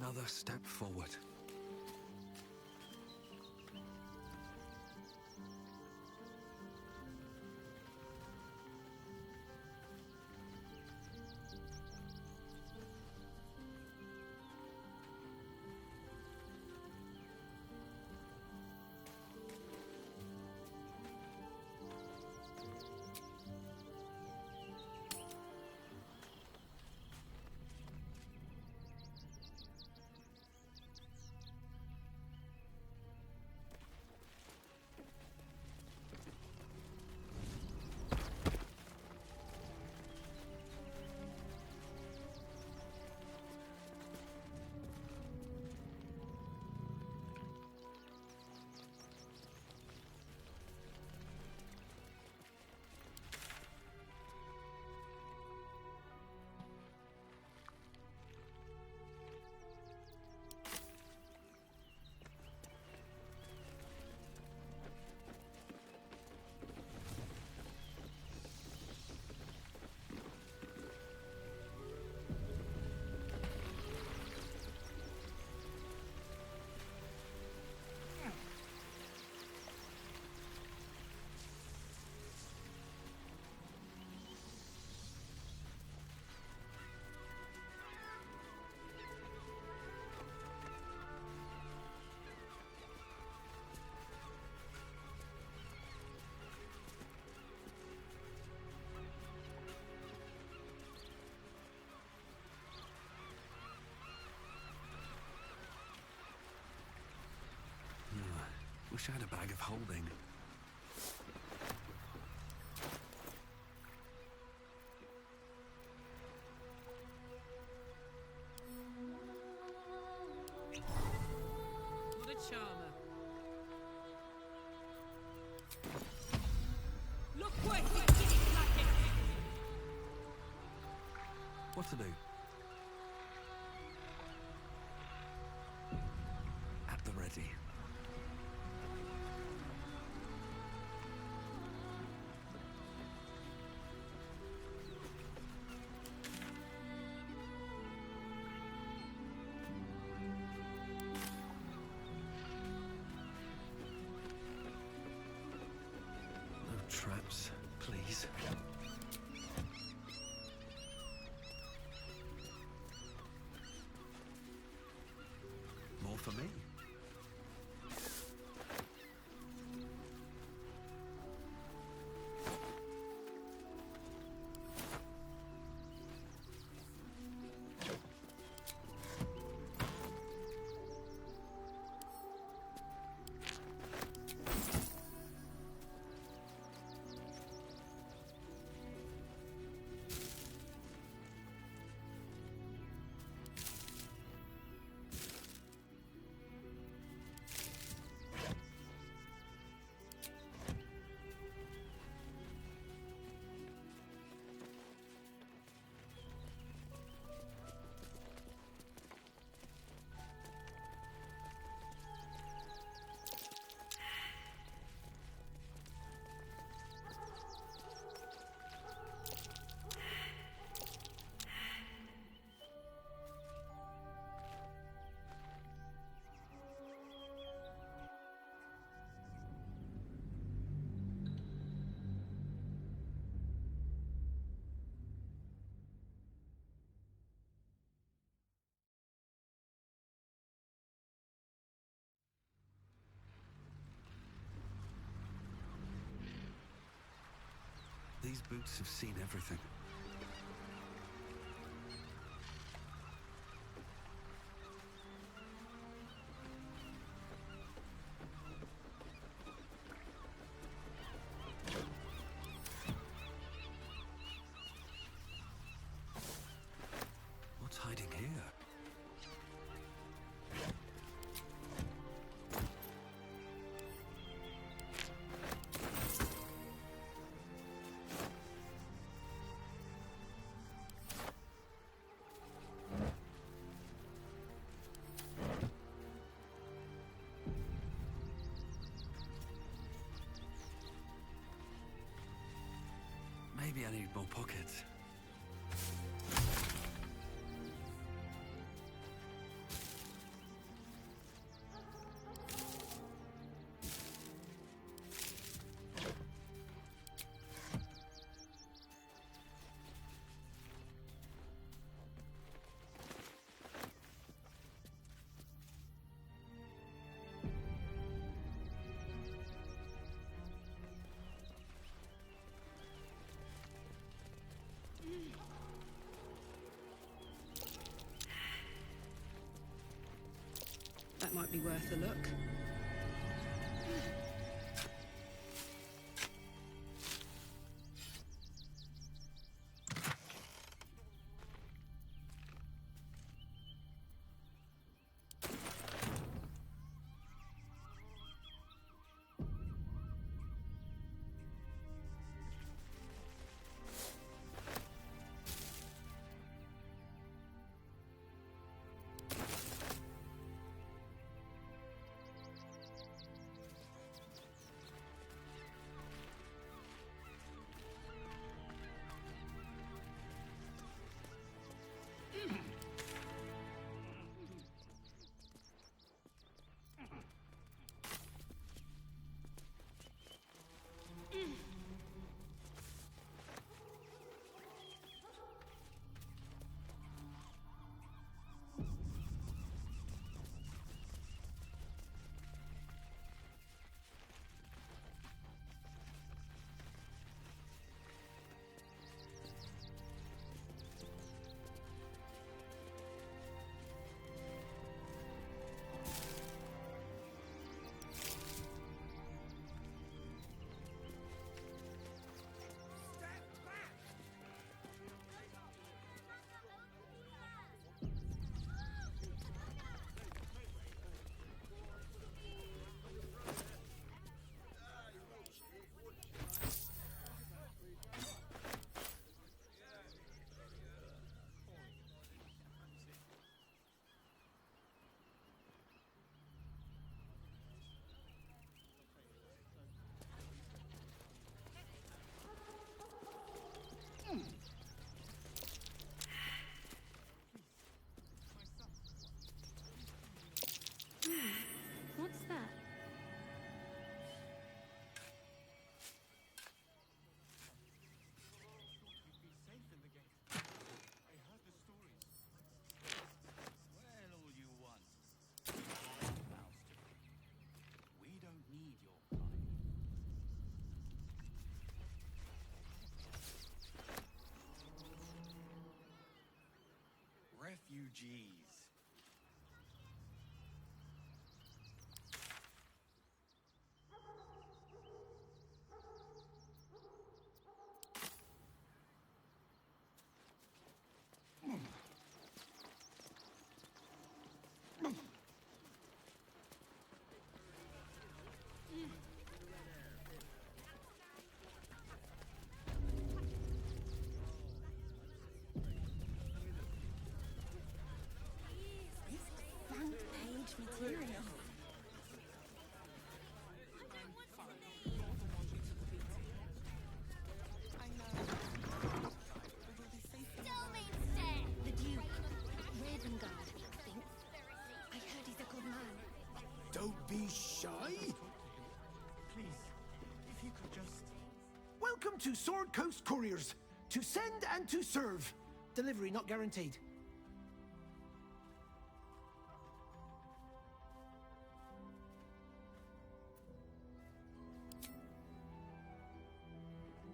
Another step forward. Wish I had a bag of holding. What a charmer. Look where he did it like it. What to do? At the ready. Traps, please. More for me. These boots have seen everything. What's hiding here? Maybe I need more pockets. might be worth a look. What's that? Well, all you want. We don't need your kind. Refugees. Front page material. The Duke. Ravengard, I think. I heard he's a good man. Don't be shy. Please, if you could just... Welcome to Sword Coast Couriers. To send and to serve. Delivery not guaranteed.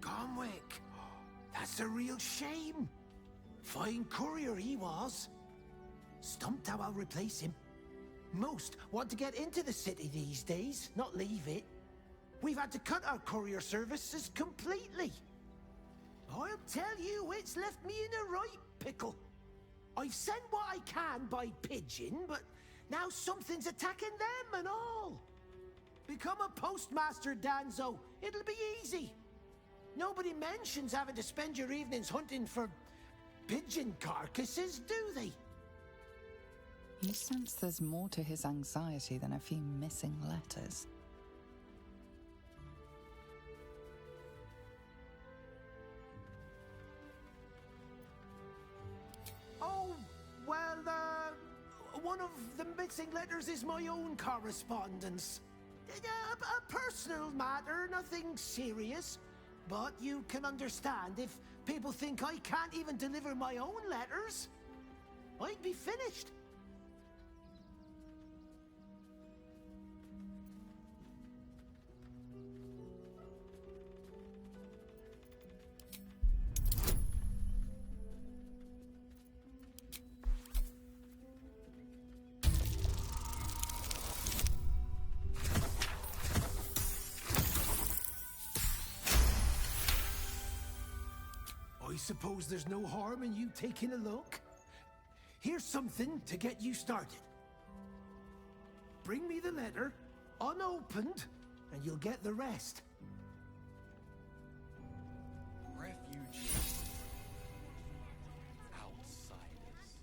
Comwick. That's a real shame. Fine courier he was. Stumped how I'll replace him. Most want to get into the city these days, not leave it. We've had to cut our courier services completely. I'll tell you, it's left me in a right pickle. I've sent what I can by pigeon, but now something's attacking them and all. Become a postmaster, Danzo. It'll be easy. Nobody mentions having to spend your evenings hunting for pigeon carcasses, do they? You sense there's more to his anxiety than a few missing letters. Oh, well, one of the missing letters is my own correspondence. A personal matter, nothing serious. But you can understand if people think I can't even deliver my own letters. I'd be finished. suppose there's no harm in you taking a look? Here's something to get you started. Bring me the letter, unopened, and you'll get the rest. Refuge. Outsiders.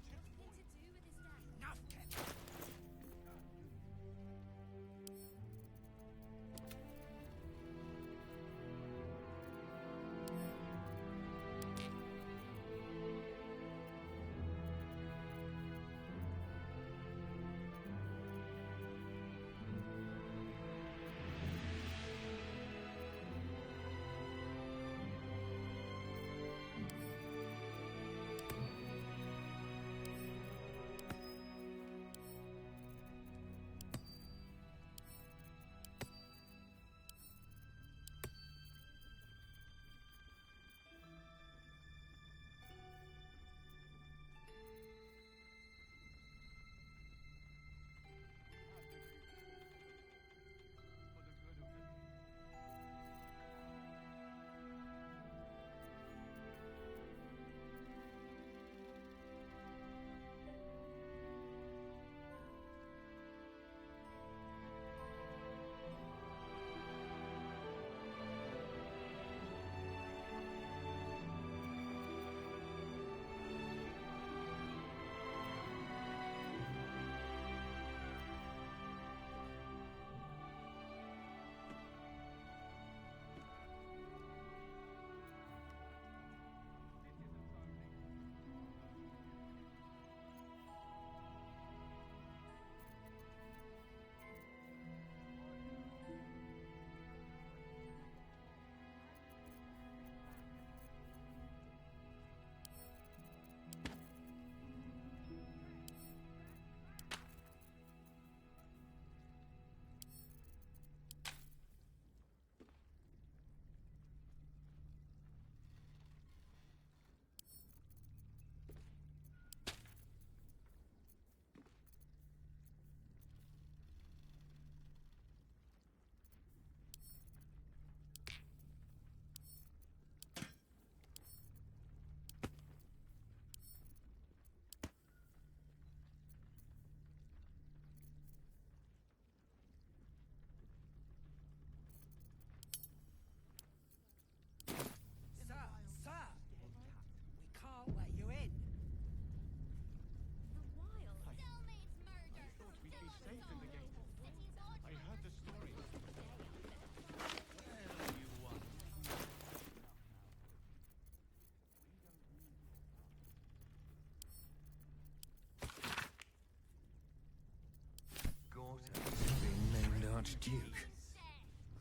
Archduke.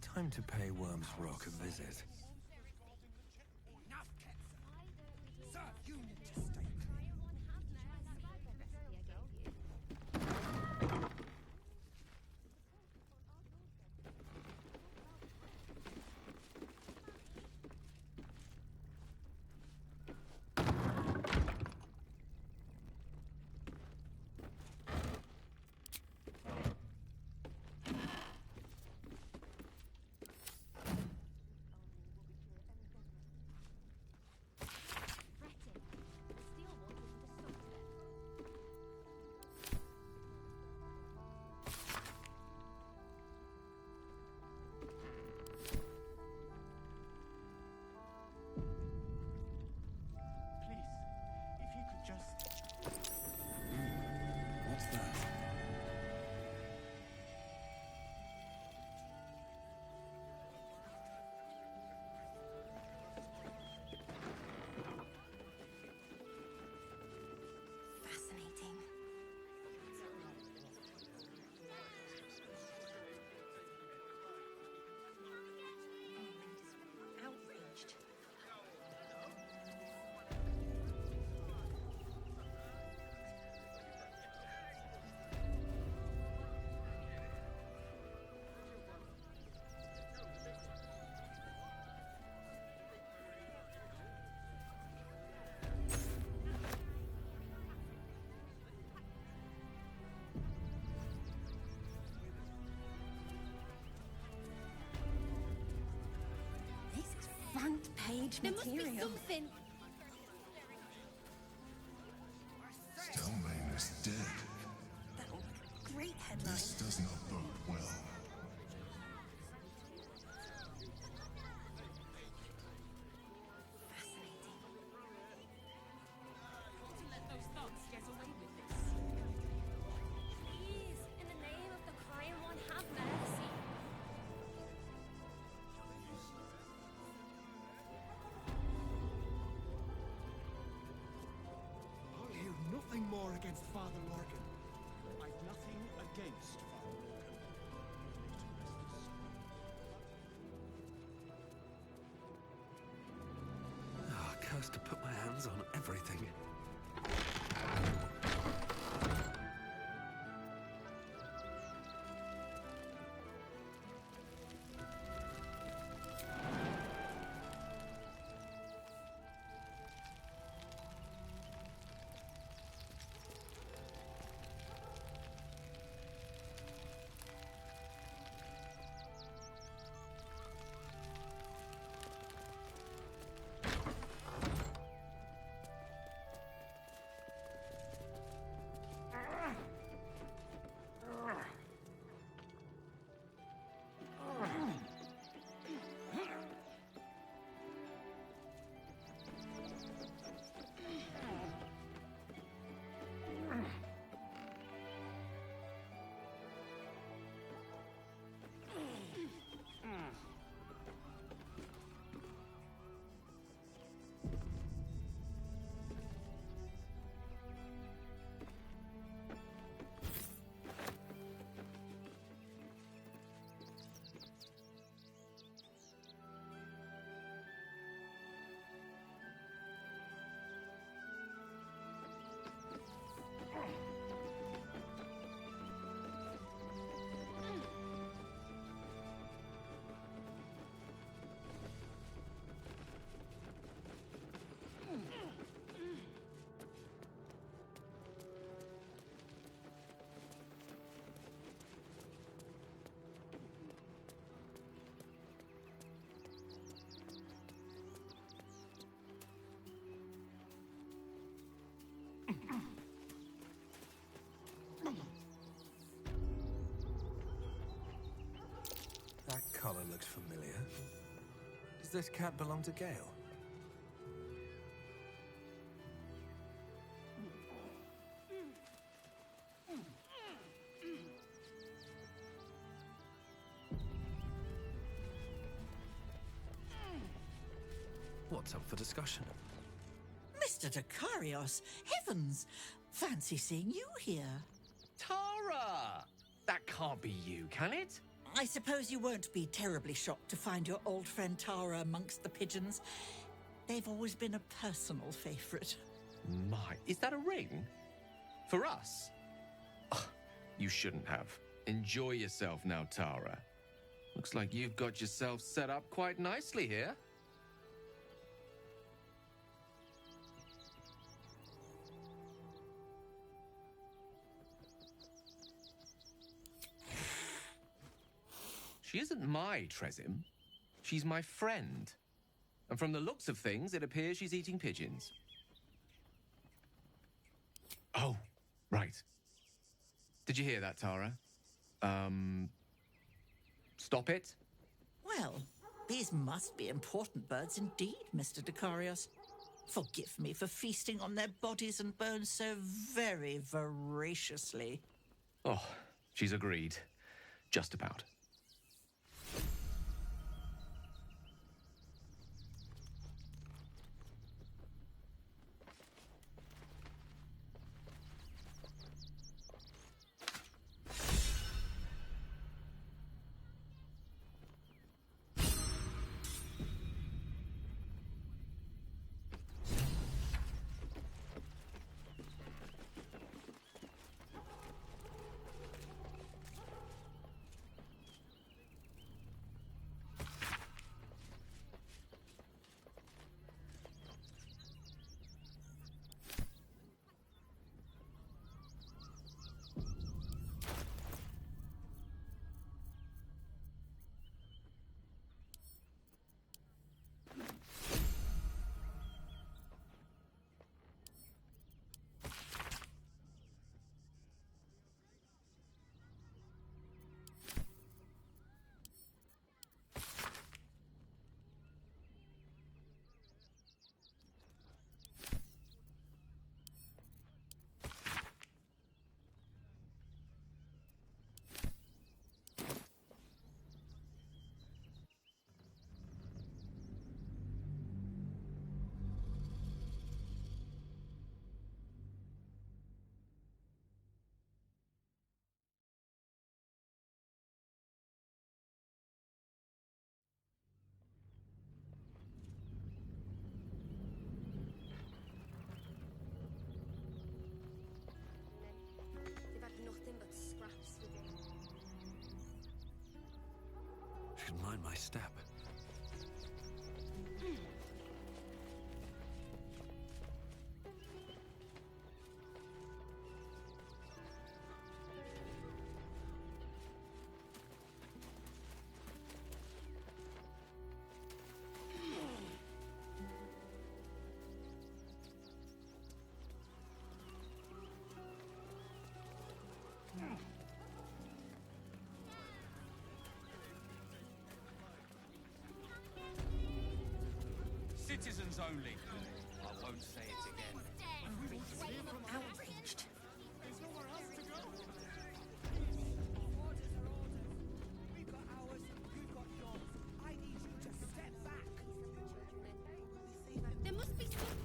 Time to pay Worm's Rock a visit. Sir, you need to stay clear. What's that? Fascinating. Outraged. This is front page There must be material. something. war against Father Lorcan. I've nothing against Father Lorcan. Ah, cursed to put my hands on everything. That collar looks familiar. Does this cat belong to Gale? What's up for discussion? Mr. Dakarios, heavens! Fancy seeing you here. Tara! That can't be you, can it? I suppose you won't be terribly shocked to find your old friend Tara amongst the pigeons. They've always been a personal favorite. My, is that a ring? For us? Ugh, you shouldn't have. Enjoy yourself now, Tara. Looks like you've got yourself set up quite nicely here. She isn't my Trezim. She's my friend. And from the looks of things, it appears she's eating pigeons. Oh, right. Did you hear that, Tara? Stop it? Well, these must be important birds indeed, Mr. Dakarios. Forgive me for feasting on their bodies and bones so very voraciously. Oh, she's agreed. Just about. my step. Citizens only. I won't say it again. Outraged. There's nowhere else to go. Orders are orders. We've got ours, you've got yours. I need you to step back. There must be some...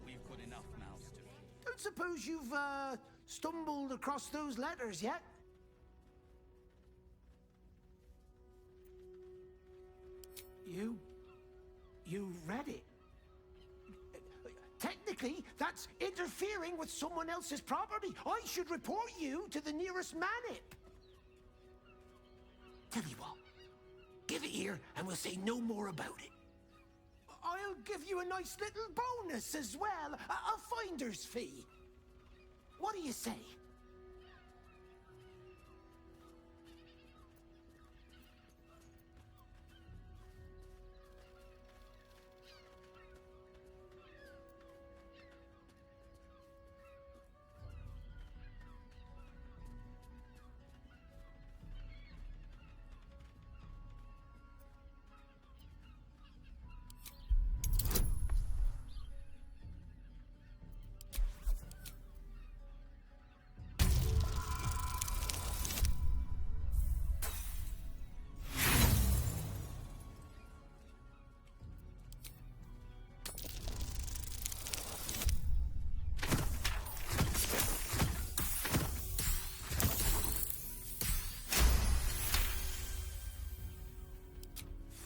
We've got enough mouths to feed. Don't suppose you've, stumbled across those letters yet? You read it? Technically, that's interfering with someone else's property. I should report you to the nearest manip. Tell you what, give it here and we'll say no more about it. I'll give you a nice little bonus as well, a finder's fee. What do you say?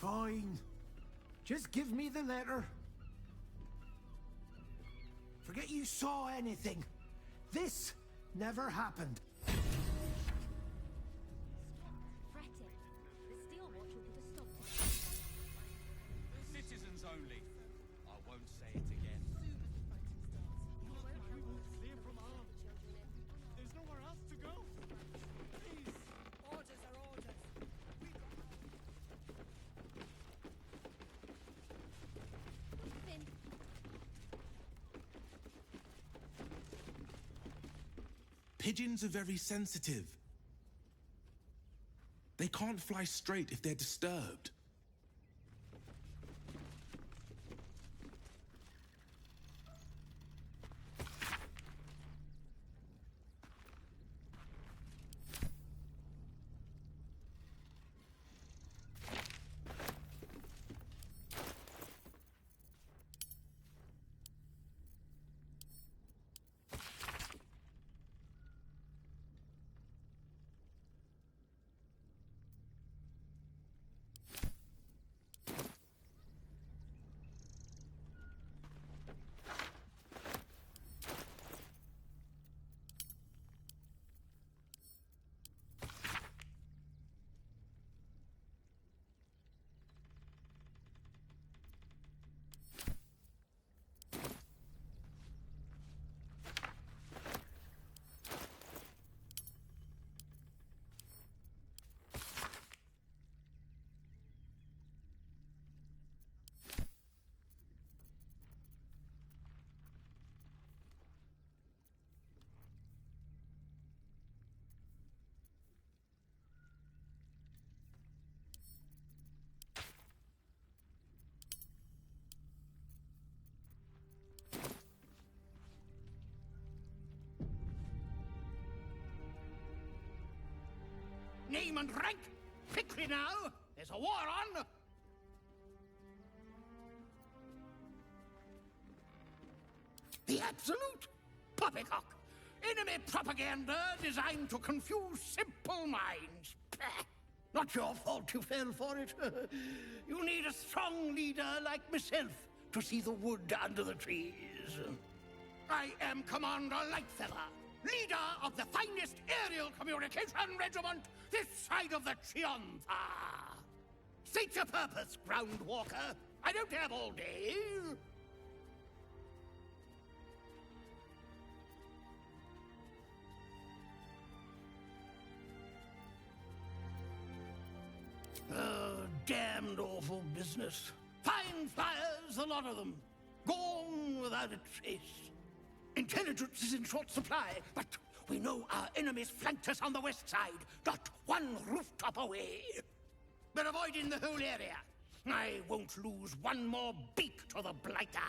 Fine. Just give me the letter. Forget you saw anything. This never happened. Fretting. The steel watch will put a stop to it. Citizens only. I won't say it again. We will clear from arms. There's nowhere else to go. Please. Orders are orders. We've got... Finn, Pigeons are very sensitive. They can't fly straight if they're disturbed. Name and rank? Quickly now! There's a war on! The absolute poppycock! Enemy propaganda designed to confuse simple minds. Pah! Not your fault you fell for it. You need a strong leader like myself to see the wood under the trees. I am Commander Lightfeather, leader of the finest aerial communication regiment this side of the Triumpha. State your purpose, Groundwalker. I don't have all day. Damned awful business. Fine flyers, a lot of them. Gone without a trace. Intelligence is in short supply, but we know our enemies flanked us on the west side, not one rooftop away. We're avoiding the whole area. I won't lose one more beak to the Blighter.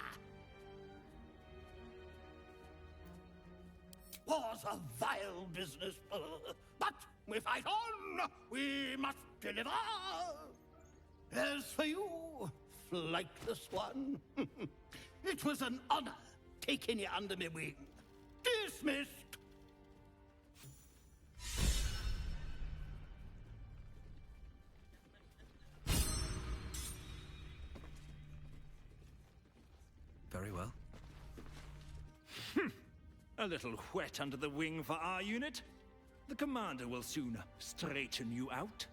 War's a vile business, but we fight on. We must deliver. As for you, flightless one, it was an honor taking you under my wing. Dismissed. Very well. A little wet under the wing for our unit. The commander will soon straighten you out.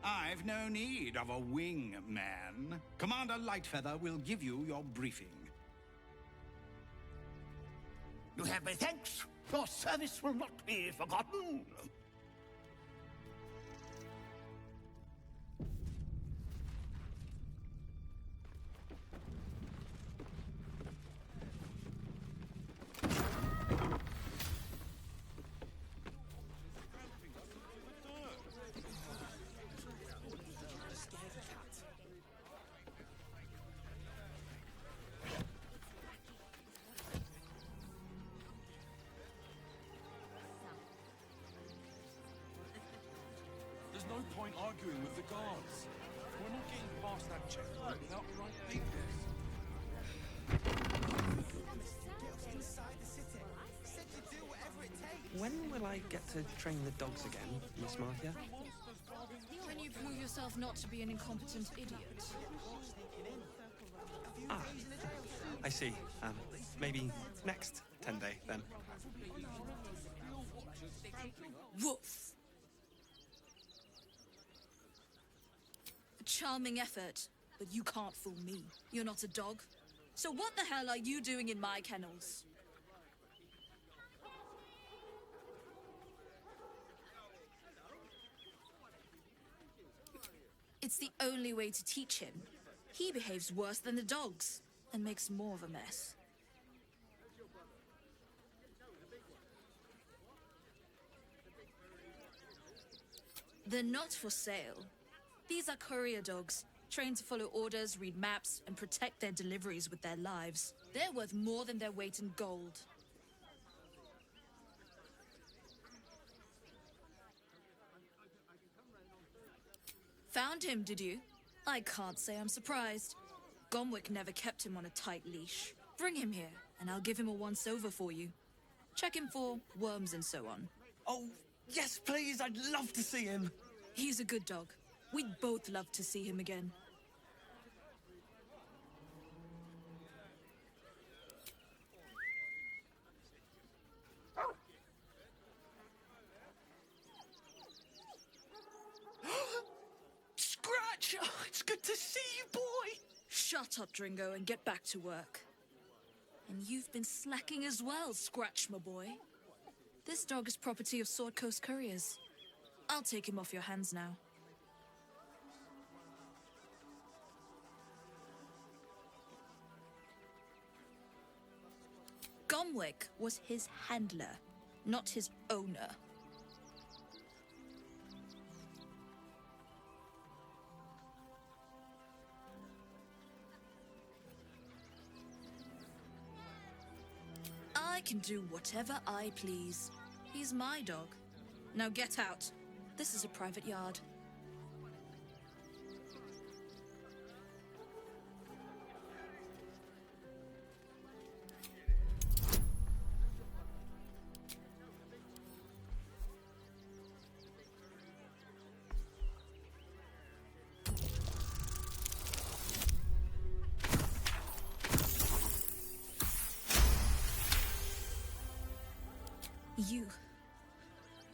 I've no need of a wing man. Commander Lightfeather will give you your briefing. You have my thanks. Your service will not be forgotten. There's no point arguing with the guards. We're not getting past that checkpoint without the right papers. When will I get to train the dogs again, Miss Martha? When you prove yourself not to be an incompetent idiot. Ah, I see. Maybe next 10-day, then. Woof! A charming effort, but you can't fool me. You're not a dog. So what the hell are you doing in my kennels? It's the only way to teach him. He behaves worse than the dogs, and makes more of a mess. They're not for sale. These are courier dogs, trained to follow orders, read maps, and protect their deliveries with their lives. They're worth more than their weight in gold. Found him, did you? I can't say I'm surprised. Gomwick never kept him on a tight leash. Bring him here, and I'll give him a once-over for you. Check him for worms and so on. Oh, yes, please. I'd love to see him. He's a good dog. We'd both love to see him again. Scratch! Oh, it's good to see you, boy. Shut up, Dringo, and get back to work. And you've been slacking as well, Scratch, my boy. This dog is property of Sword Coast Couriers. I'll take him off your hands now. Gomwick was his handler, not his owner. I can do whatever I please. He's my dog. Now get out. This is a private yard.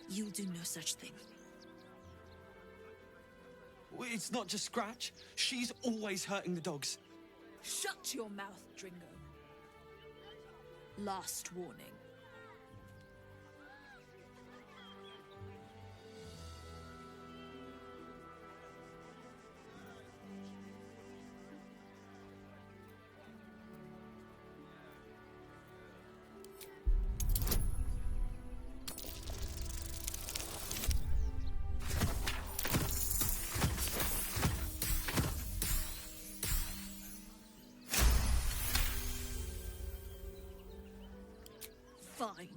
You'll do no such thing. It's not just Scratch. She's always hurting the dogs. Shut your mouth, Dringo. Last warning. Fine.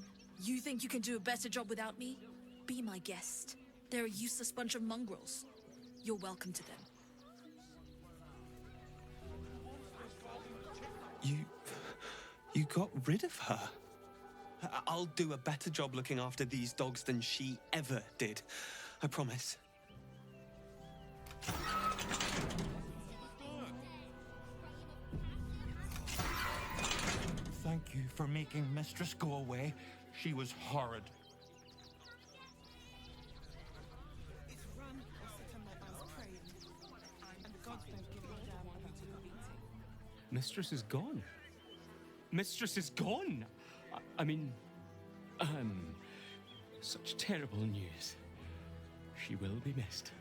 You think you can do a better job without me? Be my guest. They're a useless bunch of mongrels. You're welcome to them. You got rid of her? I'll do a better job looking after these dogs than she ever did. I promise. Thank you for making Mistress go away. She was horrid. It's run or sit on my eyes praying. And the gods don't give a damn about her eating. Mistress is gone. Mistress is gone! I mean, such terrible news. She will be missed.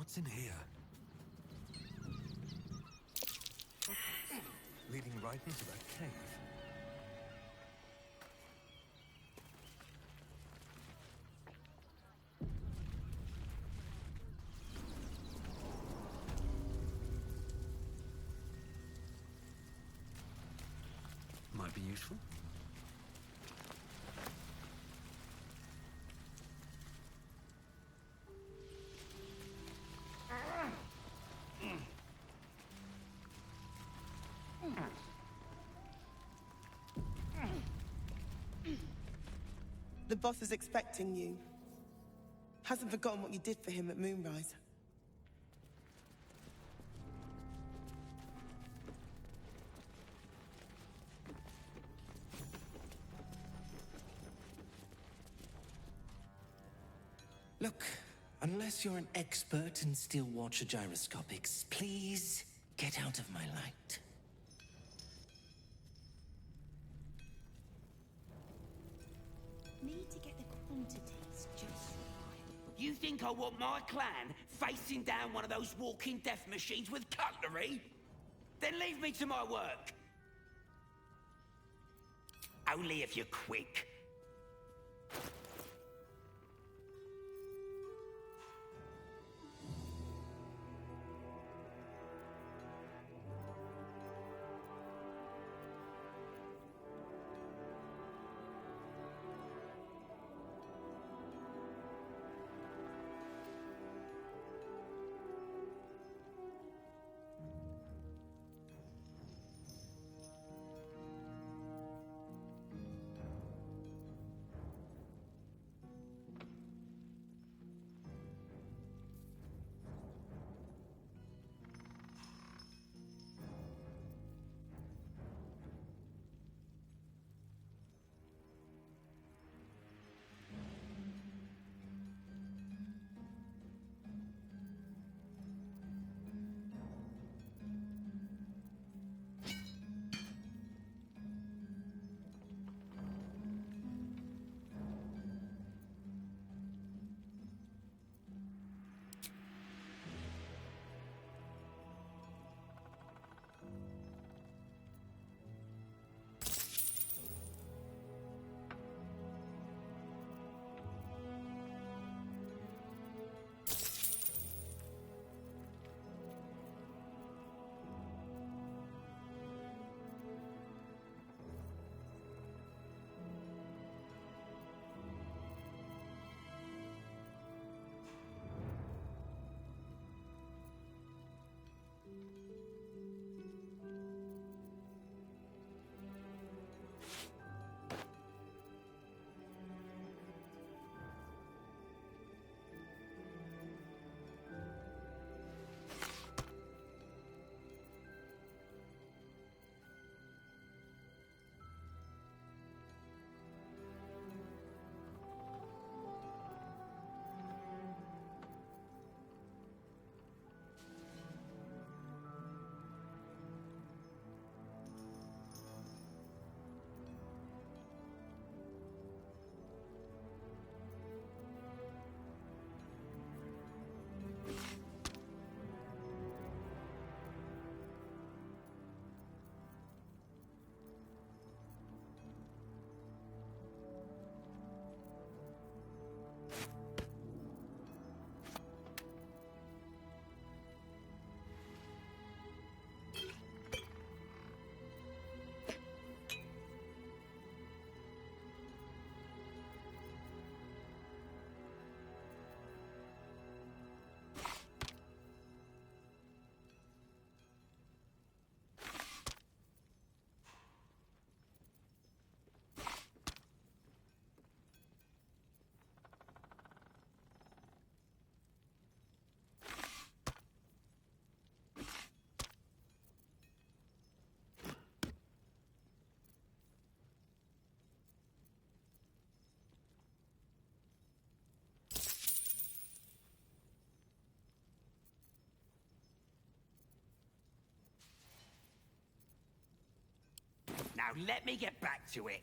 What's in here? Leading right into that cave. Might be useful. The boss is expecting you. Hasn't forgotten what you did for him at Moonrise. Look, unless you're an expert in steel watcher gyroscopics, please get out of my light. Need to get the quantities just right. You think I want my clan facing down one of those walking death machines with cutlery? Then leave me to my work. Only if you're quick. Now let me get back to it.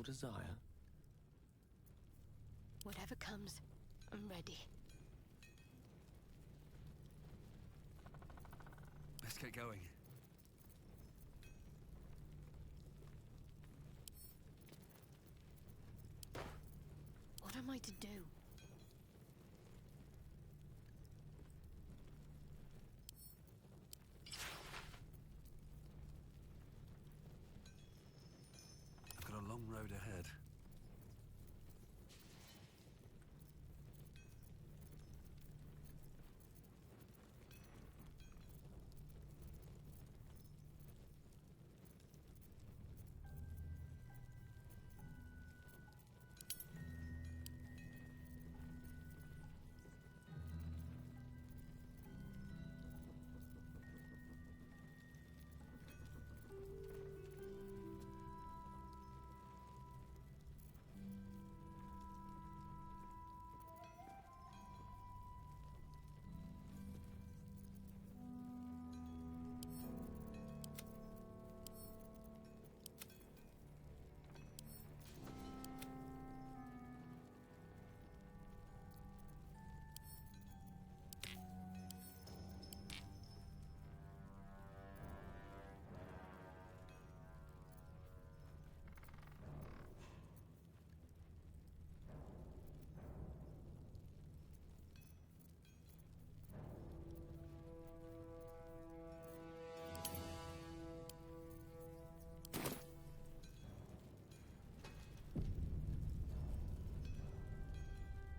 your desire. Whatever comes, I'm ready. Let's get going. What am I to do? I've got a long road ahead.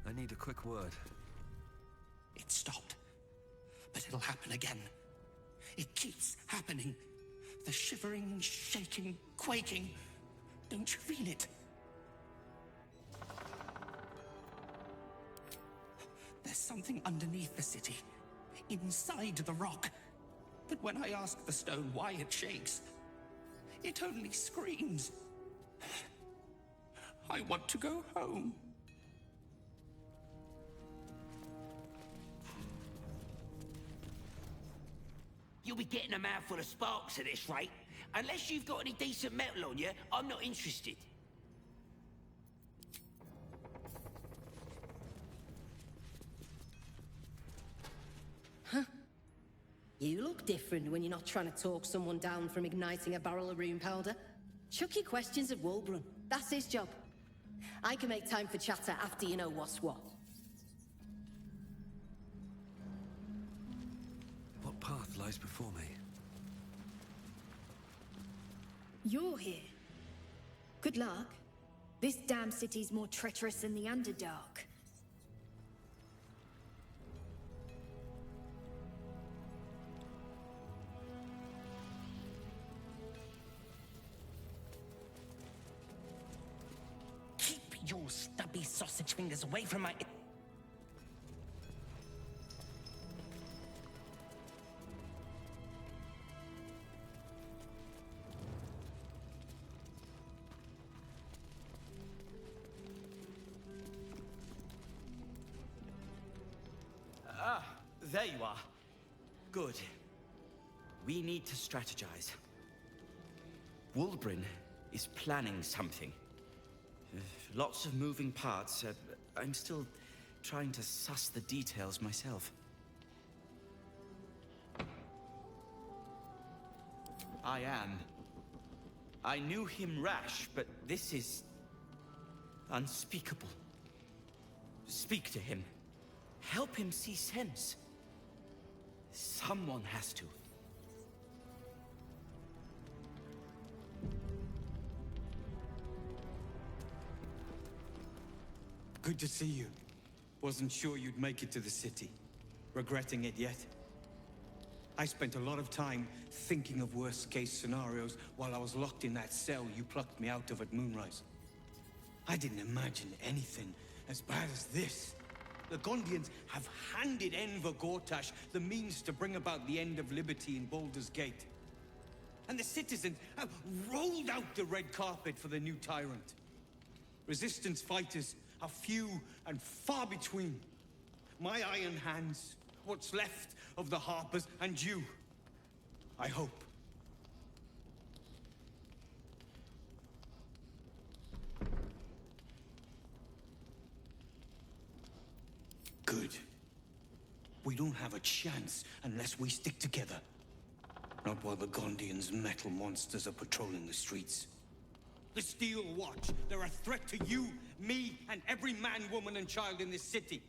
I need a quick word. It stopped, but it'll happen again. It keeps happening. The shivering, shaking, quaking. Don't you feel it? There's something underneath the city, inside the rock. But when I ask the stone why it shakes, it only screams. I want to go home. You'll be getting a mouthful of sparks at this rate. Unless you've got any decent metal on you, I'm not interested. Huh? You look different when you're not trying to talk someone down from igniting a barrel of rune powder. Chuck your questions at Wulbrun. That's his job. I can make time for chatter after you know what's what. What path lies before me? You're here. Good luck. This damn city's more treacherous than the Underdark. Keep your stubby sausage fingers away from my... There you are. Good. We need to strategize. Wulbrun is planning something. Lots of moving parts. I'm still trying to suss the details myself. I am. I knew him rash, but this is... unspeakable. Speak to him. Help him see sense. Someone has to. Good to see you. Wasn't sure you'd make it to the city. Regretting it yet? I spent a lot of time thinking of worst-case scenarios while I was locked in that cell you plucked me out of at Moonrise. I didn't imagine anything as bad as this. The Gondians have handed Enver Gortash the means to bring about the end of liberty in Baldur's Gate. And the citizens have rolled out the red carpet for the new tyrant. Resistance fighters are few and far between. My iron hands, what's left of the Harpers, and you, I hope. Good. We don't have a chance unless we stick together. Not while the Gondians' metal monsters are patrolling the streets. The Steel Watch, they're a threat to you, me, and every man, woman, and child in this city.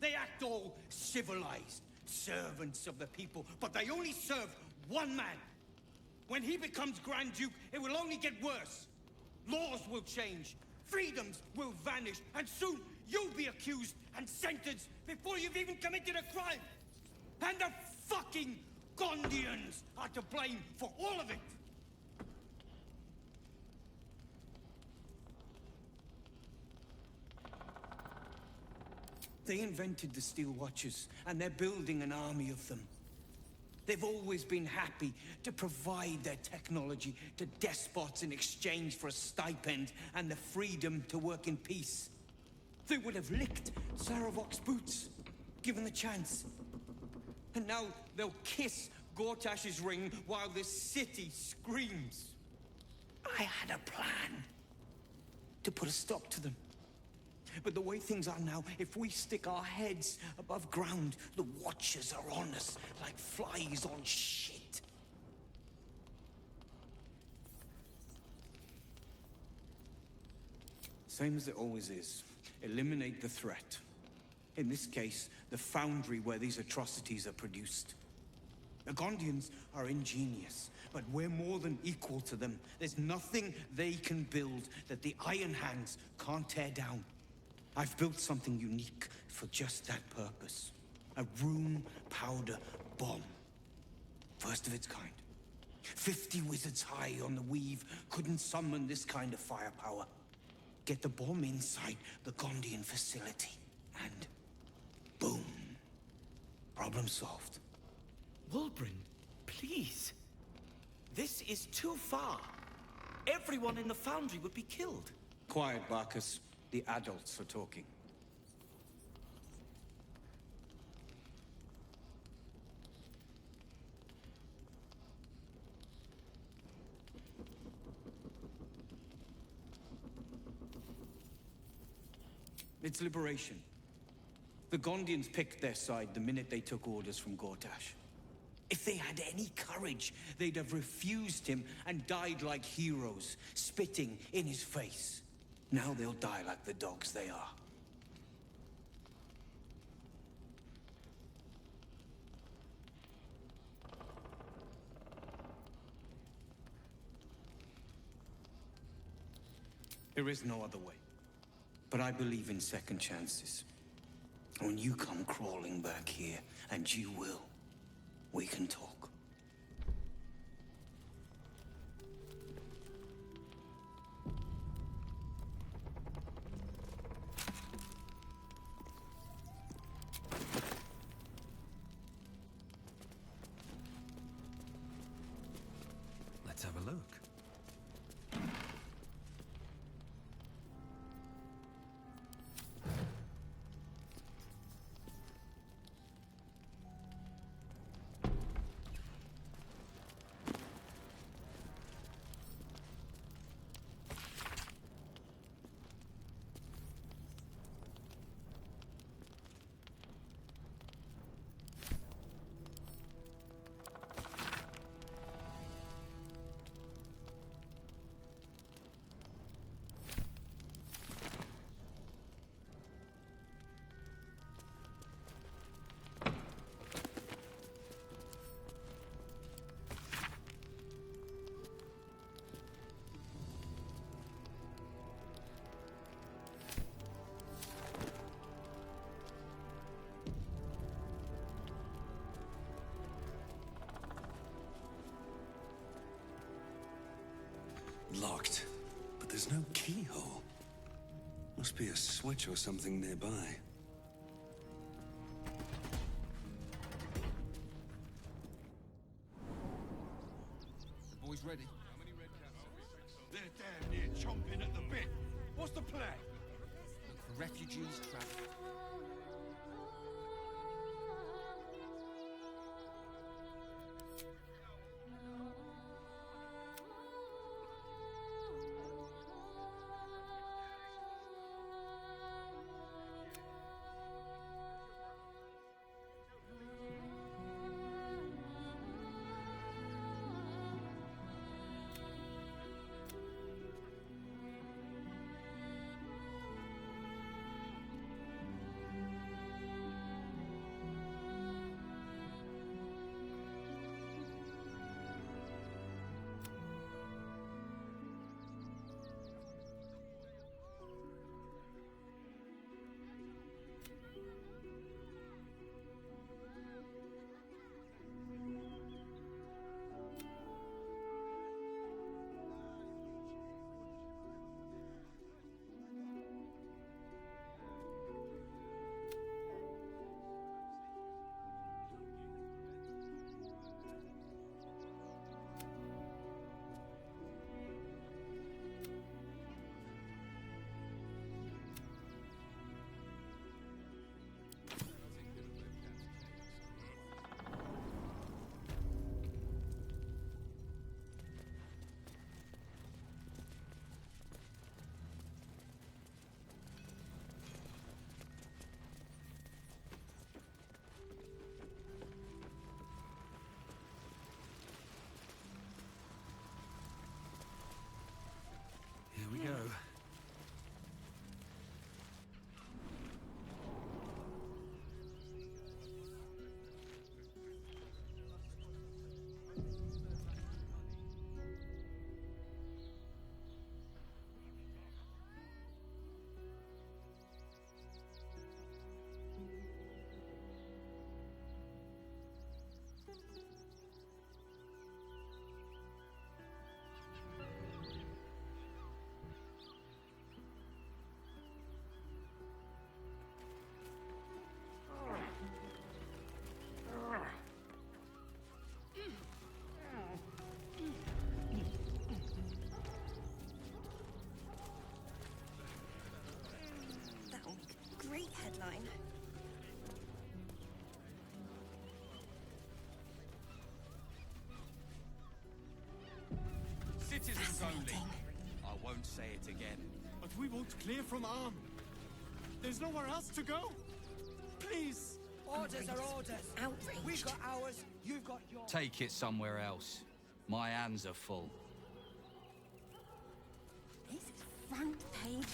They act all civilized, servants of the people, but they only serve one man. When he becomes Grand Duke, it will only get worse. Laws will change, freedoms will vanish, and soon you'll be accused and sentenced before you've even committed a crime. And the fucking Gondians are to blame for all of it. They invented the Steel Watches, and they're building an army of them. They've always been happy to provide their technology to despots in exchange for a stipend and the freedom to work in peace. They would have licked Saravok's boots, given the chance. And now they'll kiss Gortash's ring while the city screams. I had a plan to put a stop to them. But the way things are now, if we stick our heads above ground, the Watchers are on us like flies on shit. Same as it always is. Eliminate the threat. In this case, the foundry where these atrocities are produced. The Gondians are ingenious, but we're more than equal to them. There's nothing they can build that the Iron Hands can't tear down. I've built something unique for just that purpose. A room powder bomb. First of its kind. 50 wizards high on the weave couldn't summon this kind of firepower. Get the bomb inside the Gondian facility, and boom. Problem solved. Wulbren, please. This is too far. Everyone in the foundry would be killed. Quiet, Barkus. The adults are talking. It's liberation. The Gondians picked their side the minute they took orders from Gortash. If they had any courage, they'd have refused him and died like heroes, spitting in his face. Now they'll die like the dogs they are. There is no other way. But I believe in second chances. When you come crawling back here, and you will, we can talk. Let's have a look. Locked, but there's no keyhole. Must be a switch or something nearby. The boys ready? How many red caps have we? They're damn near chomping at the bit. What's the plan? Look for refugees, travel. Citizens only. I won't say it again. But we won't clear from arm. There's nowhere else to go. Please. Orders are orders. Outraged. We've got ours, you've got yours. Take it somewhere else. My hands are full. This is front page.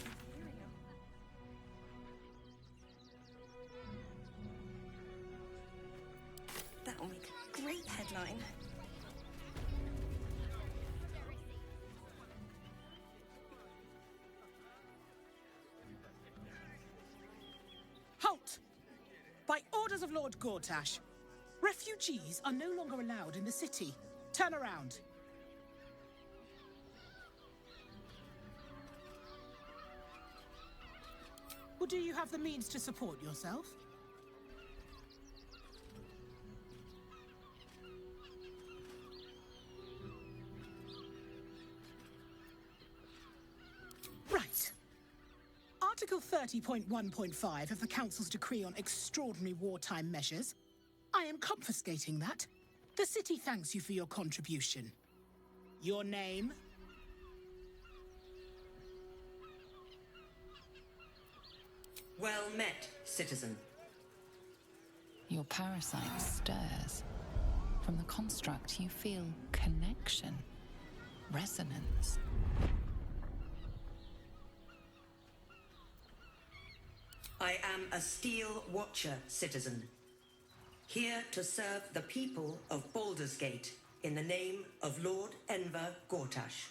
That'll make a great headline. Halt! By orders of Lord Gortash, refugees are no longer allowed in the city. Turn around. Or do you have the means to support yourself? Right. Article 30.1.5 of the Council's decree on extraordinary wartime measures. I am confiscating that. The city thanks you for your contribution. Your name? Well met, citizen. Your parasite stirs. From the construct, you feel connection, resonance. I am a Steel Watcher, citizen. Here to serve the people of Baldur's Gate in the name of Lord Enver Gortash.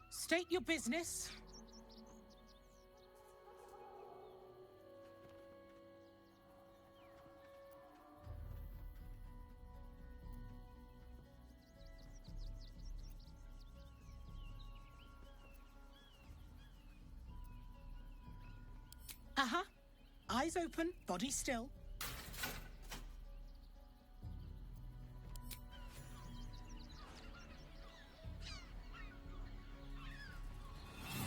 State your business. Uh-huh. Eyes open, body still.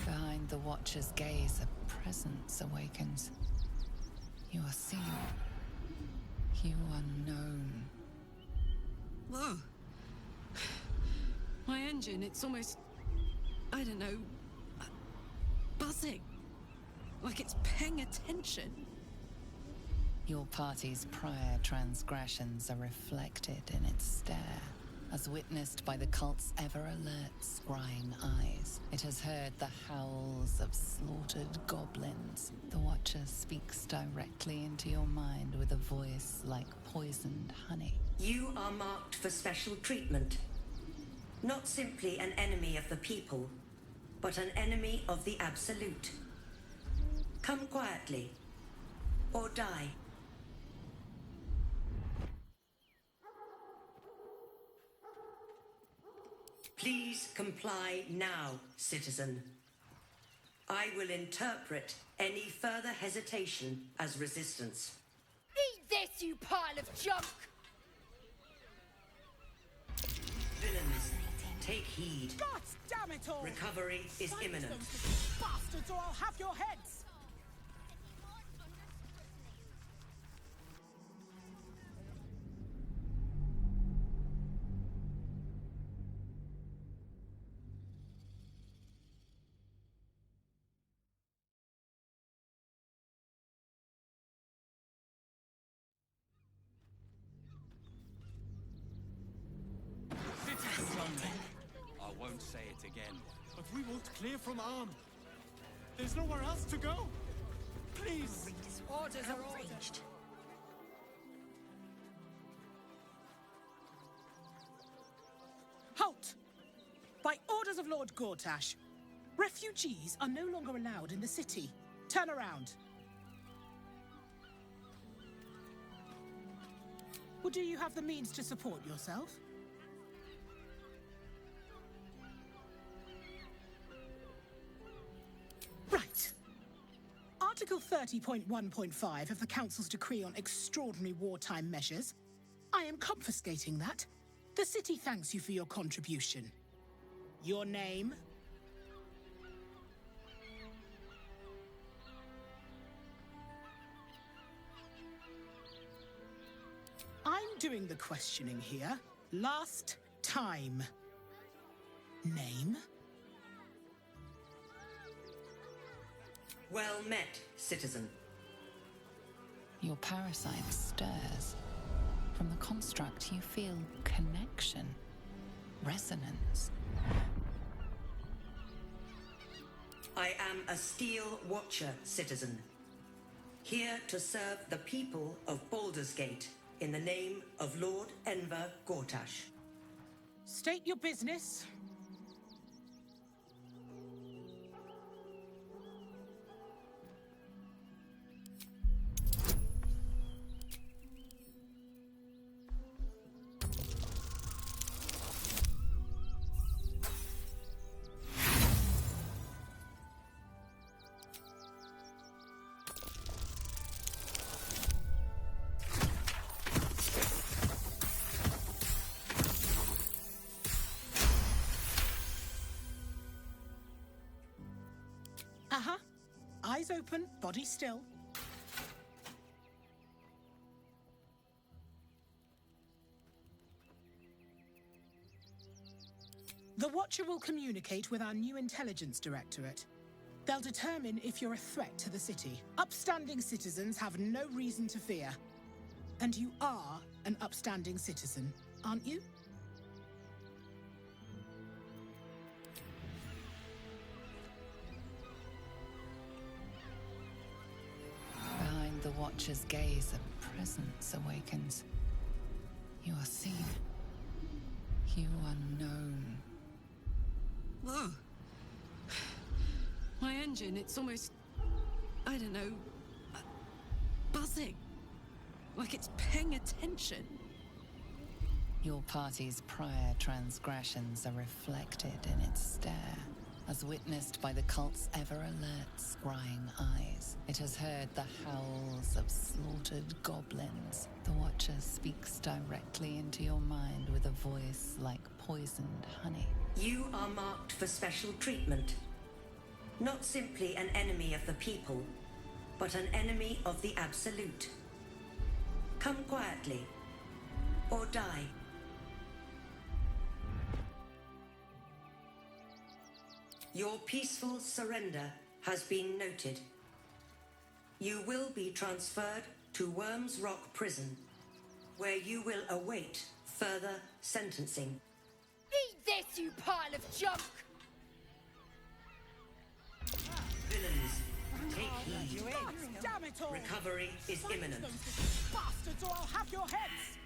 Behind the Watcher's gaze, a presence awakens. You are seen. You are known. Whoa. My engine, it's almost... I don't know... buzzing. Like it's paying attention. Your party's prior transgressions are reflected in its stare, as witnessed by the cult's ever-alert, scrying eyes. It has heard the howls of slaughtered goblins. The Watcher speaks directly into your mind with a voice like poisoned honey. You are marked for special treatment. Not simply an enemy of the people, but an enemy of the Absolute. Come quietly, or die. Please comply now, citizen. I will interpret any further hesitation as resistance. Eat this, you pile of junk! Villains, take heed. God damn it all! Recovery is imminent. Bastards, or I'll have your heads! Citizens only. I won't say it again. But we won't clear from arm. There's nowhere else to go. Please. Orders are orders. Halt! By orders of Lord Gortash, refugees are no longer allowed in the city. Turn around. Or do you have the means to support yourself? Right. Article 30.1.5 of the Council's decree on extraordinary wartime measures. I am confiscating that. The city thanks you for your contribution. Your name? I'm doing the questioning here. Last time. Name? Well met, citizen. Your parasite stirs. From the construct, you feel connection, resonance. I am a Steel Watcher, citizen. Here to serve the people of Baldur's Gate in the name of Lord Enver Gortash. State your business. Eyes open, body still. The Watcher will communicate with our new intelligence directorate. They'll determine if you're a threat to the city. Upstanding citizens have no reason to fear. And you are an upstanding citizen, aren't you? Behind the Watcher's gaze, a presence awakens. You are seen. You are known. Whoa. My engine, it's almost, I don't know, buzzing. Like it's paying attention. Your party's prior transgressions are reflected in its stare, as witnessed by the cult's ever-alert, scrying eyes. It has heard the howls of slaughtered goblins. The Watcher speaks directly into your mind with a voice like poisoned honey. You are marked for special treatment. Not simply an enemy of the people, but an enemy of the Absolute. Come quietly, or die. Your peaceful surrender has been noted. You will be transferred to Worms Rock Prison, where you will await further sentencing. Eat this, you pile of junk! Villains, take heed. Damn it all! Recovery is imminent. Bastards, or I'll have your heads!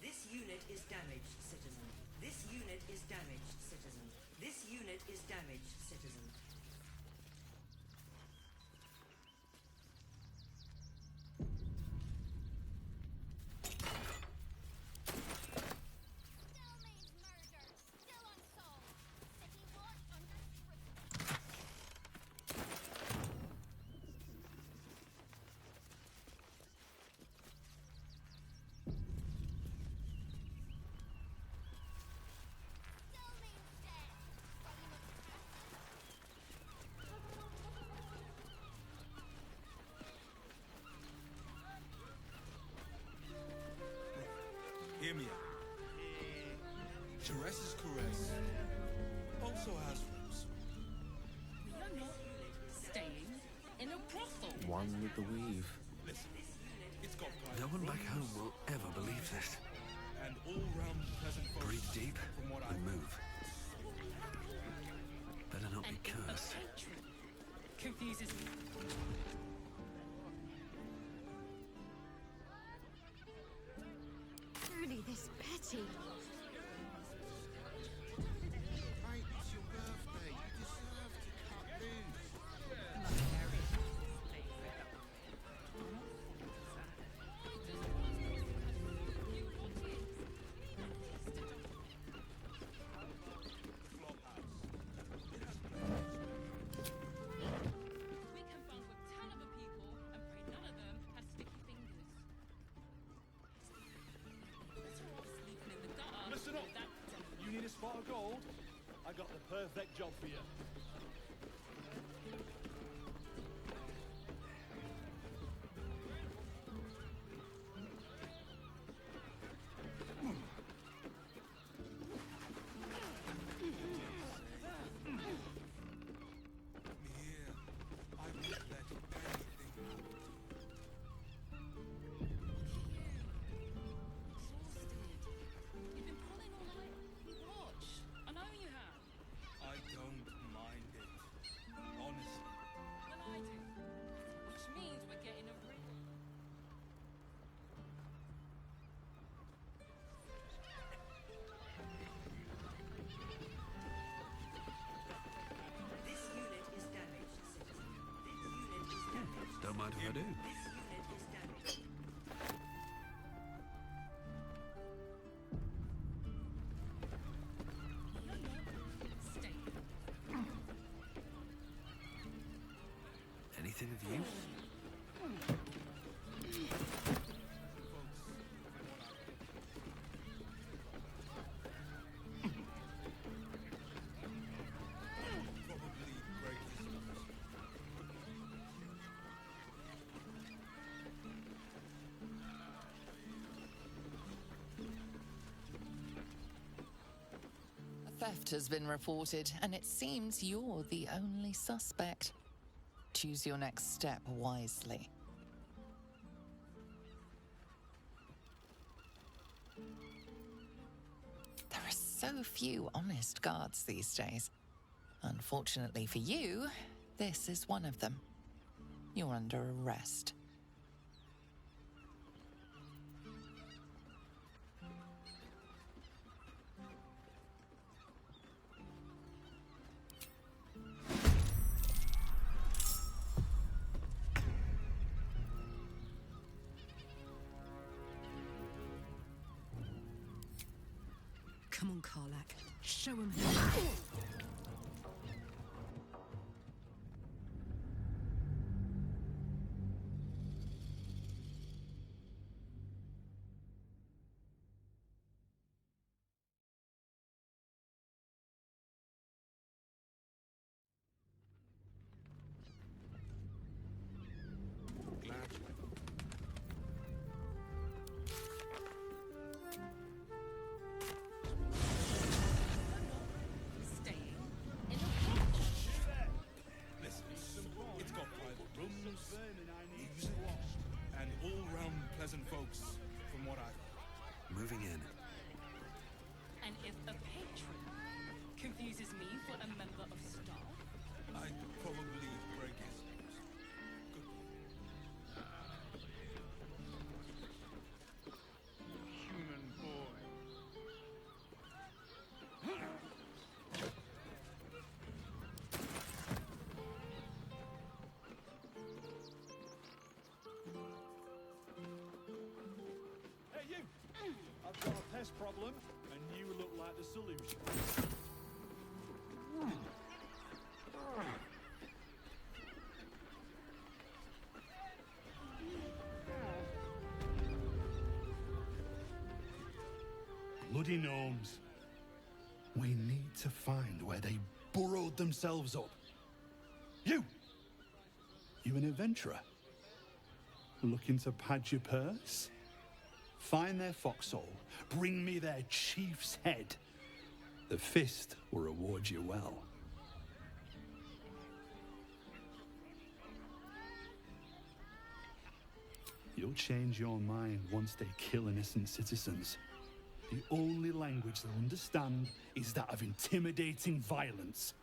This unit is damaged, citizen. This unit is damaged, citizen. This unit is damaged, citizen. Hear me out. Teresa's caress also has roots. You're not staying in a brothel. One with the weave. Listen, it's got No one back home will ever believe this. and all-round pleasant folks. Breathe deep from what and I move. Better not be cursed. Confuses me. Really, this petty. Hey, it's your birthday. You deserve to cut loose. We can bunk with 10 other people and pray none of them have sticky fingers. Better off sleeping in the dark. Listen up! than that You need a spot of gold? I got the perfect job for you. don't mind if I do. Anything of use? A theft has been reported, and it seems you're the only suspect. Choose your next step wisely. There are so few honest guards these days. Unfortunately for you, this is one of them. You're under arrest. Come on, Karlak. Show him. And all-round pleasant folks, from what I've... Moving in. And if a patron confuses me for a member of staff, I'd probably break his nose. Human boy. Hey, you! I've got a pest problem, and you look like the solution. Bloody gnomes. We need to find where they burrowed themselves up. You! You an adventurer? Looking to pad your purse? Find their foxhole, bring me their chief's head. The fist will reward you well. You'll change your mind once they kill innocent citizens. The only language they'll understand is that of intimidating violence.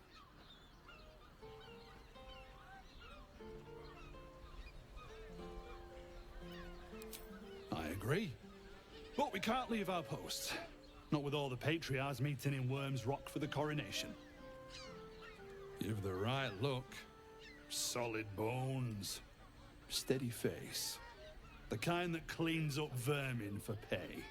I agree. But we can't leave our posts. Not with all the patriarchs meeting in Worm's Rock for the coronation. You've the right look. Solid bones. Steady face. The kind that cleans up vermin for pay.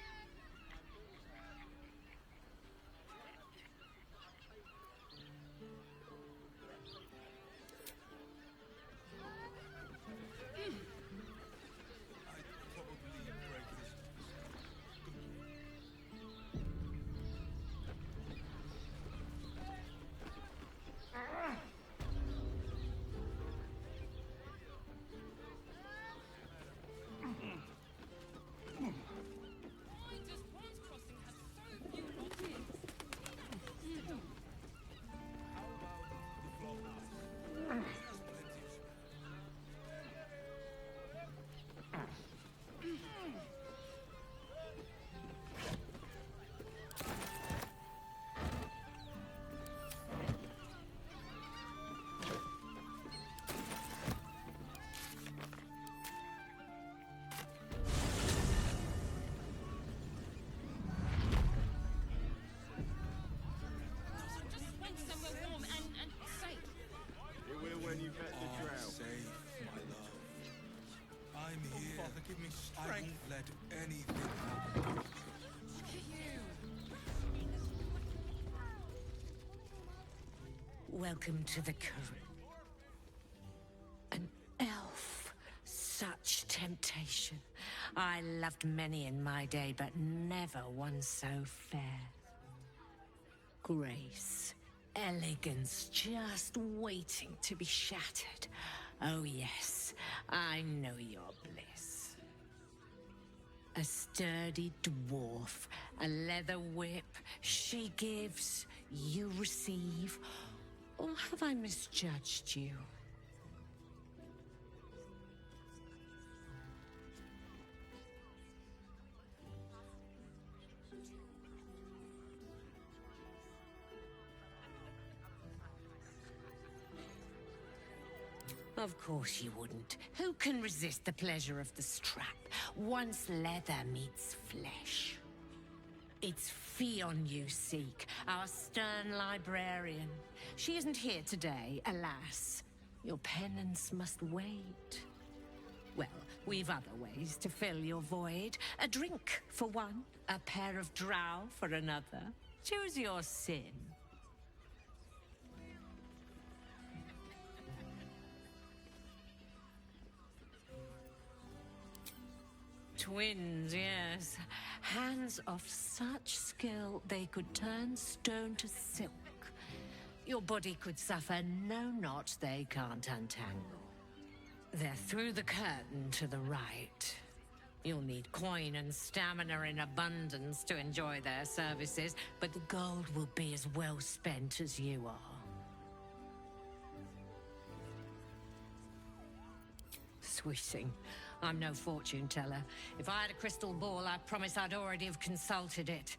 let anything happen. Welcome to the current. An elf. Such temptation. I loved many in my day, but never one so fair. Grace. Elegance just waiting to be shattered. Oh yes, I know your bliss. A sturdy dwarf, a leather whip, she gives, you receive. Or have I misjudged you? Of course you wouldn't. Who can resist the pleasure of the strap once leather meets flesh? It's Fionn you seek, our stern librarian. She isn't here today, alas. Your penance must wait. Well, we've other ways to fill your void. A drink for one, a pair of drow for another. Choose your sin. Twins, yes. Hands of such skill they could turn stone to silk. Your body could suffer no knot they can't untangle. They're through the curtain to the right. You'll need coin and stamina in abundance to enjoy their services, but the gold will be as well spent as you are. Swishing. I'm no fortune teller. If I had a crystal ball, I promise I'd already have consulted it.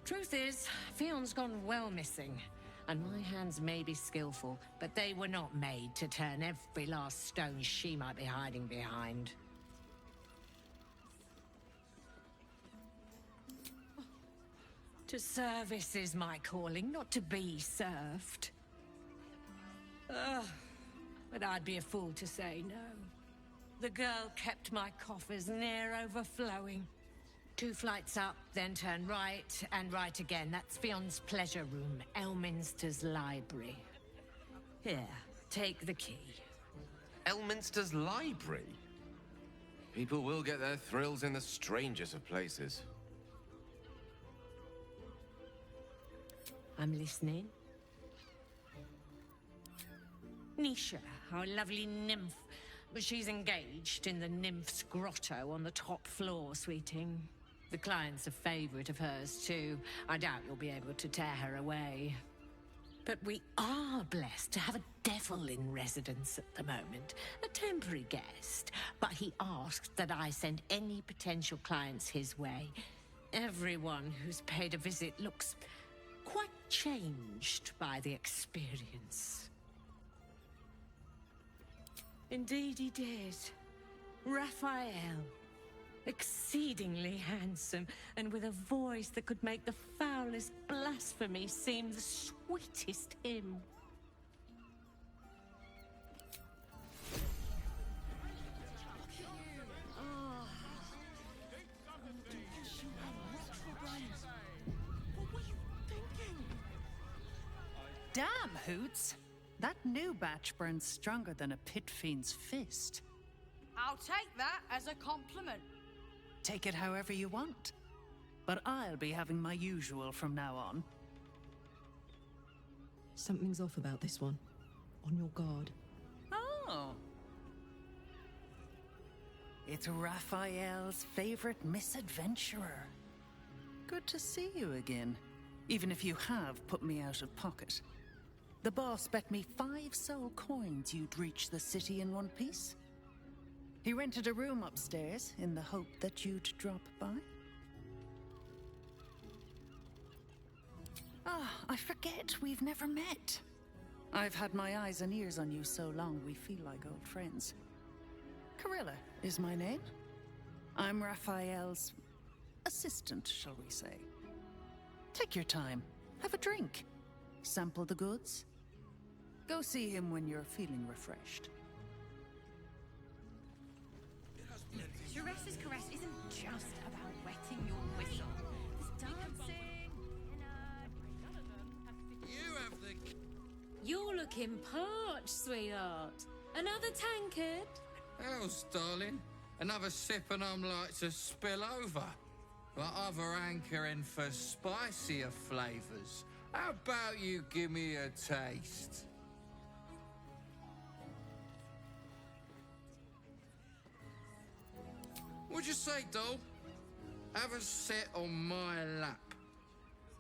Truth is, Fionn's gone well missing. And my hands may be skillful, but they were not made to turn every last stone she might be hiding behind. To service is my calling, not to be served. But I'd be a fool to say no. The girl kept my coffers near overflowing. 2 flights up, then turn right, and right again. That's Fionn's pleasure room, Elminster's library. Here, take the key. Elminster's library? People will get their thrills in the strangest of places. I'm listening. Nisha, our lovely nymph. She's engaged in the nymph's grotto on the top floor, sweeting. The client's a favorite of hers, too. I doubt you'll be able to tear her away. But we are blessed to have a devil in residence at the moment. A temporary guest. But he asked that I send any potential clients his way. Everyone who's paid a visit looks quite changed by the experience. Indeed he did. Raphael. Exceedingly handsome, and with a voice that could make the foulest blasphemy seem the sweetest hymn. Damn, Hoots! That new batch burns stronger than a pit fiend's fist. I'll take that as a compliment. Take it however you want. But I'll be having my usual from now on. Something's off about this one. On your guard. Oh. It's Raphael's favorite misadventurer. Good to see you again. Even if you have put me out of pocket. The boss bet me 5 soul coins you'd reach the city in one piece. He rented a room upstairs in the hope that you'd drop by. I forget we've never met. I've had my eyes and ears on you so long we feel like old friends. Carilla is my name. I'm Raphael's assistant, shall we say. Take your time. Have a drink. Sample the goods. Go see him when you're feeling refreshed. Sharessa's caress isn't just about wetting your whistle. There's dancing. You have the... You're looking parched, sweetheart. Another tankard? Else, darling. Another sip and I'm like to spill over. But other hankering for spicier flavours. How about you give me a taste? What'd you say, doll? Have a sit on my lap.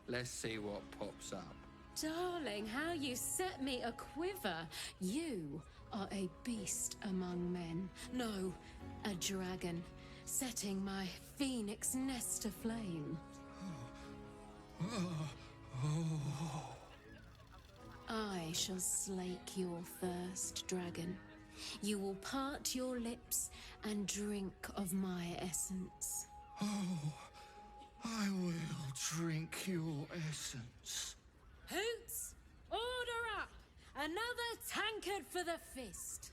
Let's see what pops up. Darling, how you set me a quiver. You are a beast among men. No, a dragon, setting my phoenix nest aflame. I shall slake your thirst, dragon. You will part your lips and drink of my essence. Oh, I will drink your essence. Hoots, order up! Another tankard for the fist.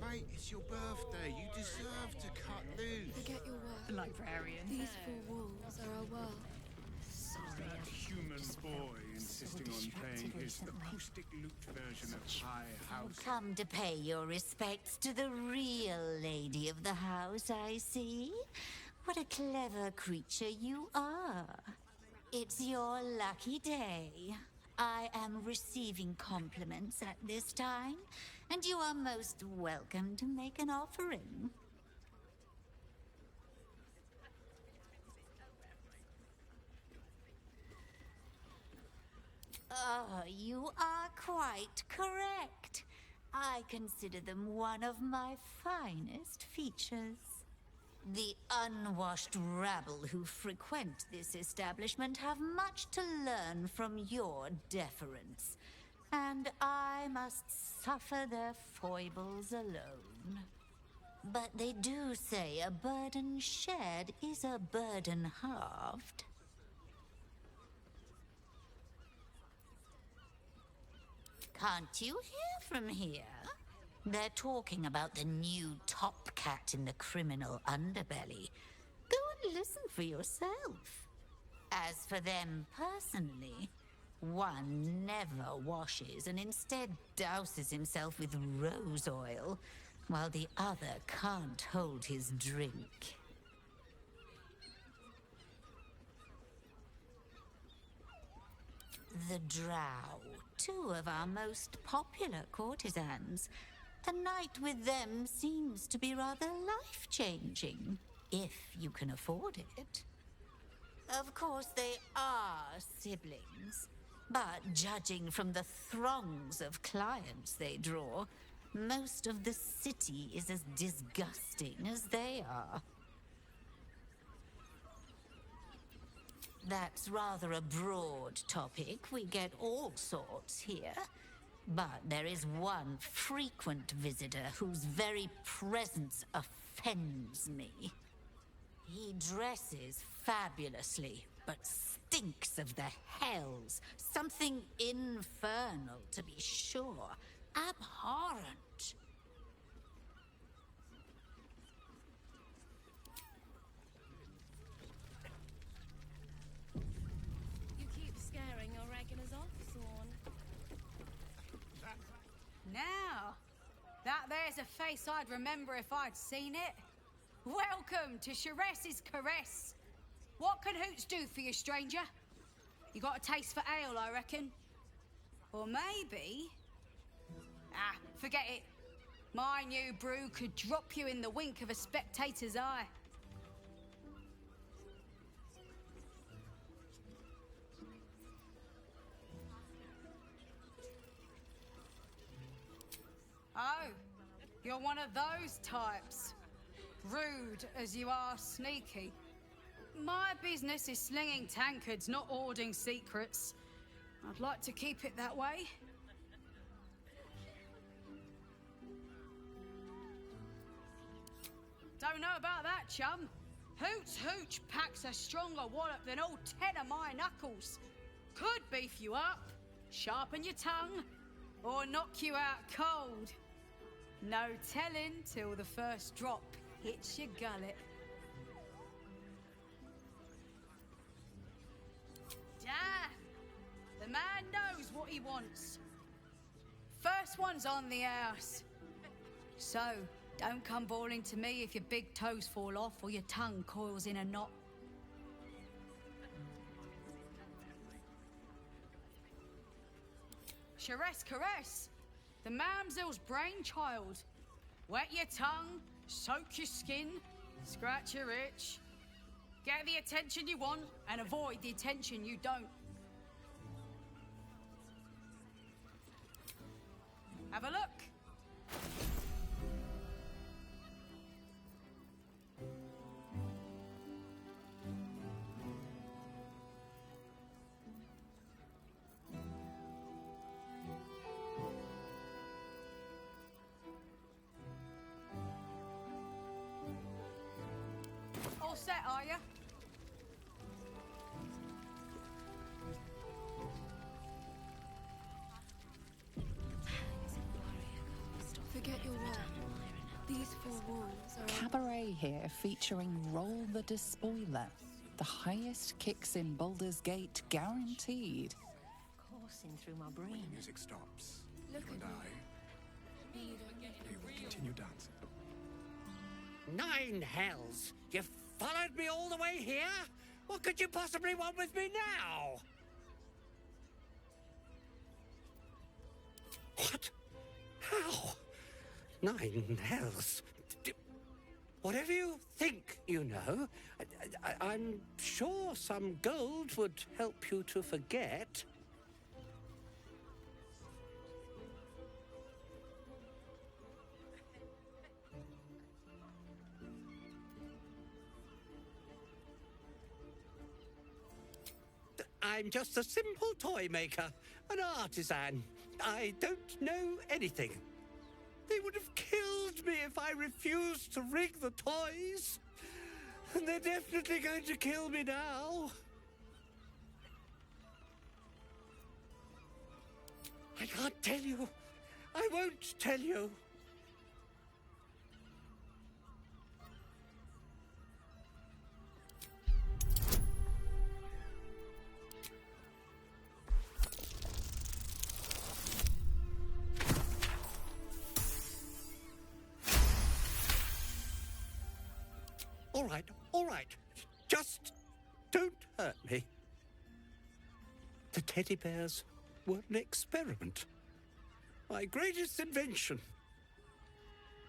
Mate, it's your birthday. You deserve to cut loose. Forget your work. The librarian. These four walls are our world. That human boy insisting on playing his acoustic lute version of High House. Come to pay your respects to the real lady of the house, I see. What a clever creature you are. It's your lucky day. I am receiving compliments at this time, and you are most welcome to make an offering. Oh, you are quite correct. I consider them one of my finest features. The unwashed rabble who frequent this establishment have much to learn from your deference, and I must suffer their foibles alone. But they do say a burden shared is a burden halved. Can't you hear from here? They're talking about the new top cat in the criminal underbelly. Go and listen for yourself. As for them personally, one never washes and instead douses himself with rose oil, while the other can't hold his drink. The Drow, two of our most popular courtesans. A night with them seems to be rather life-changing, if you can afford it. Of course, they are siblings, but judging from the throngs of clients they draw, most of the city is as disgusting as they are. That's rather a broad topic. We get all sorts here. But there is one frequent visitor whose very presence offends me. He dresses fabulously, but stinks of the hells. Something infernal, to be sure. Abhorrent. You keep scaring your regulars off, Thorn. Now, that there's a face I'd remember if I'd seen it. Welcome to Sharessa's Caress. What can Hoots do for you, stranger? You got a taste for ale, I reckon? Or maybe... Ah, forget it. My new brew could drop you in the wink of a spectator's eye. Oh, you're one of those types. Rude as you are sneaky. My business is slinging tankards, not hoarding secrets. I'd like to keep it that way. Don't know about that, chum. Hoots Hooch packs a stronger wallop than all 10 of my knuckles. Could beef you up, sharpen your tongue, or knock you out cold. No telling till the first drop hits your gullet. The man knows what he wants. First one's on the house. So, don't come bawling to me if your big toes fall off or your tongue coils in a knot. Caress, the mamsel's brainchild. Wet your tongue, soak your skin, scratch your itch. Get the attention you want and avoid the attention you don't. Have a look. All set, are you? Forget your work. These four walls are... Cabaret here featuring Roll the Despoiler. The highest kicks in Baldur's Gate guaranteed. Coursing through my brain. When the music stops, Look you and at I, we will continue dancing. 9 hells! You followed me all the way here? What could you possibly want with me now? What? How? 9 hells? Whatever you think you know, I'm sure some gold would help you to forget. I'm just a simple toy maker, an artisan. I don't know anything. They would have killed me if I refused to rig the toys. And they're definitely going to kill me now. I can't tell you. I won't tell you. All right. Just don't hurt me. The teddy bears were an experiment. My greatest invention.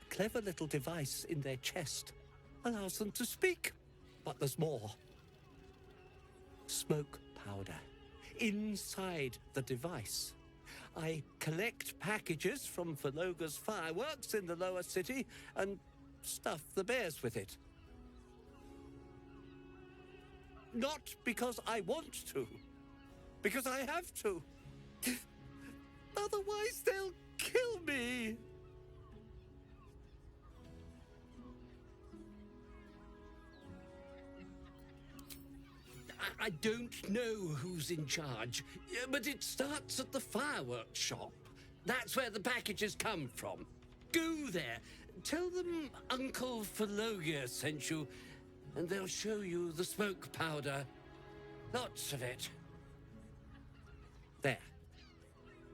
A clever little device in their chest allows them to speak. But there's more. Smoke powder inside the device. I collect packages from Verloga's fireworks in the lower city and stuff the bears with it. Not because I want to, because I have to. Otherwise, they'll kill me. I don't know who's in charge, but it starts at the fireworks shop. That's where the packages come from. Go there. Tell them Uncle Verloga sent you, and they'll show you the smoke powder. Lots of it. There.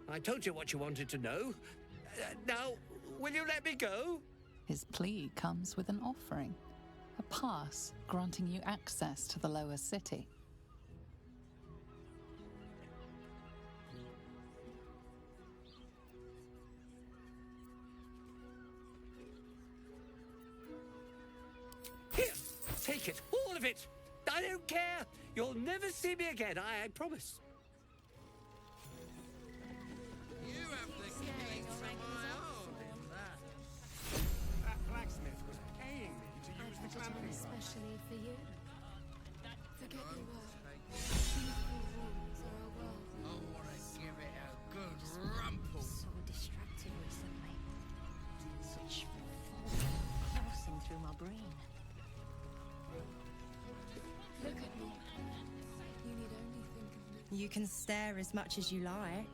I told you what you wanted to know. Now, will you let me go? His plea comes with an offering. A pass granting you access to the lower city. Here, take it, all of it. I don't care. You'll never see me again, I promise. You have the keys to my heart in that. That blacksmith was paying me to use the clamping knife. Especially for you. Forget your work. These four walls are a world. I want to give it a good rumple. So distracted recently. Such coursing through my brain. Look at me. You need only think of me. You can stare as much as you like.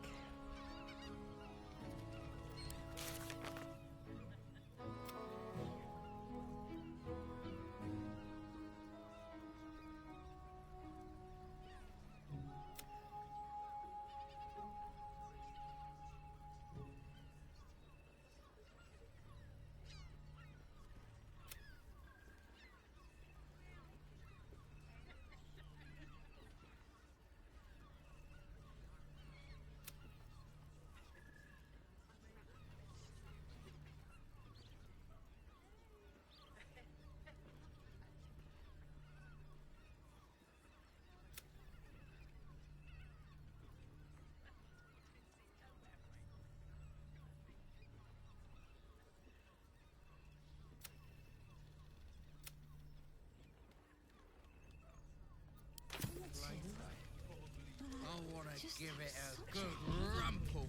want to Just give it a such good a- rumple.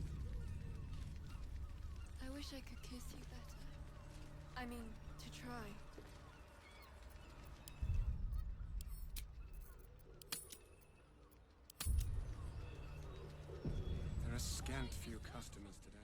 I wish I could kiss you better. I mean, to try. There are scant few customers today.